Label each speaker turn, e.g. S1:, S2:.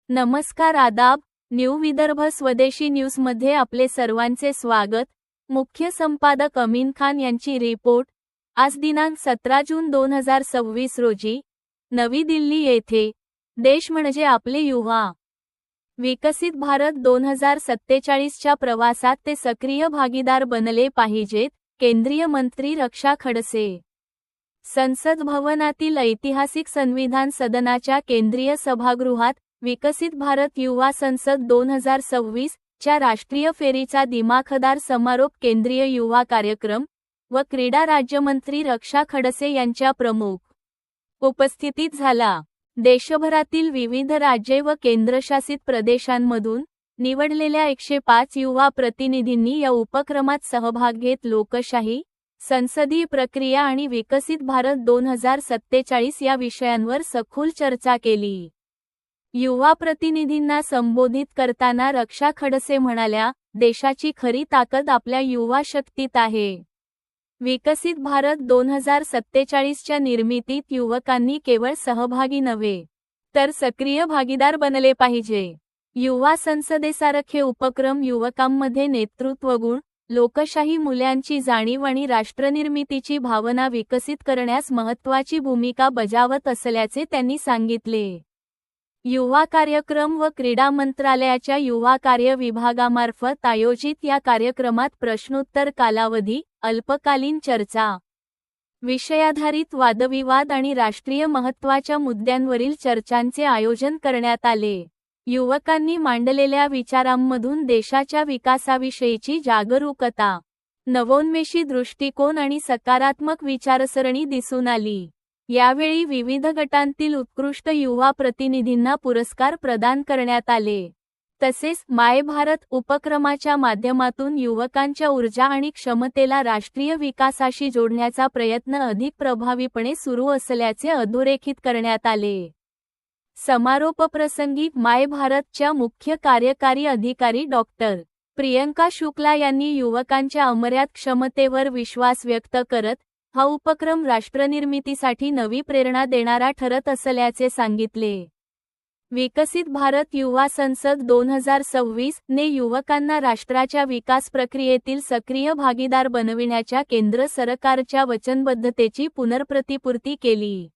S1: नमस्कार आदाब, न्यू विदर्भ स्वदेशी न्यूजमध्ये आपले सर्वांचे स्वागत। मुख्य संपादक अमीन खान यांची रिपोर्ट। आज दिनांक 17 जून 2026 रोजी नवी दिल्ली येथे देश म्हणजे आपले युवा, विकसित भारत 2047 च्या प्रवासात ते सक्रिय भागीदार बनले पाहिजेत, केंद्रीय मंत्री रक्षा खडसे। संसद भवनातील ऐतिहासिक संविधान सदनाच्या केंद्रीय सभागृहात विकसित भारत युवा संसद 2026 च्या राष्ट्रीय फेरीचा दिमाखदार समारोप केंद्रीय युवा कार्यक्रम व क्रीडा राज्यमंत्री रक्षा खडसे यांच्या प्रमुख उपस्थितीत झाला। देशभरातील विविध राज्ये व केंद्रशासित प्रदेशांमधून निवडलेल्या 105 युवा प्रतिनिधींनी या उपक्रमात सहभाग घेत लोकशाही, संसदीय प्रक्रिया आणि विकसित भारत 2047 या विषयांवर सखोल चर्चा केली। युवा प्रतिनिधींना संबोधित करताना रक्षा खडसे म्हणाल्या, देशाची खरी ताकद आपल्या युवा शक्तीत आहे। विकसित भारत 2047 च्या निर्मितीत युवकांनी केवळ सहभागी नव्हे, तर सक्रिय भागीदार बनले पाहिजे। युवा संसदेसारखे उपक्रम युवकांमध्ये नेतृत्वगुण, लोकशाही मूल्यांची जाणीव आणि राष्ट्रनिर्मितीची भावना विकसित करण्यास महत्त्वाची भूमिका बजावत असल्याचे त्यांनी सांगितले। युवा कार्यक्रम व क्रीडा मंत्रालयाच्या युवा कार्य विभागामार्फत आयोजित या कार्यक्रमात प्रश्नोत्तर कालावधी, अल्पकालीन चर्चा, विषयाधारित वादविवाद आणि राष्ट्रीय महत्त्वाच्या मुद्द्यांवरील चर्चांचे आयोजन करण्यात आले। युवकांनी मांडलेल्या विचारांमधून देशाच्या विकासाविषयीची जागरूकता, नवोन्मेषी दृष्टिकोन आणि सकारात्मक विचारसरणी दिसून आली। यावेळी विविध गटांतील उत्कृष्ट युवा प्रतिनिधींना पुरस्कार प्रदान करण्यात आले। तसेच माय भारत उपक्रमाच्या माध्यमातून युवकांच्या ऊर्जा आणि क्षमतेला राष्ट्रीय विकासाशी जोडण्याचा प्रयत्न अधिक प्रभावीपणे सुरू असल्याचे अधोरेखित करण्यात आले। समारोपप्रसंगी माय भारतच्या मुख्य कार्यकारी अधिकारी डॉक्टर प्रियंका शुक्ला यांनी युवकांच्या अमर्याद क्षमतेवर विश्वास व्यक्त करत हा उपक्रम राष्ट्रनिर्मितीसाठी नवी प्रेरणा देणारा ठरत असल्याचे सांगितले। विकसित भारत युवा संसद 2026 ने युवकांना राष्ट्राच्या विकास प्रक्रियेतील सक्रिय भागीदार बनविण्याच्या केंद्र सरकारच्या वचनबद्धतेची पुनर्प्रतिपूर्ती केली।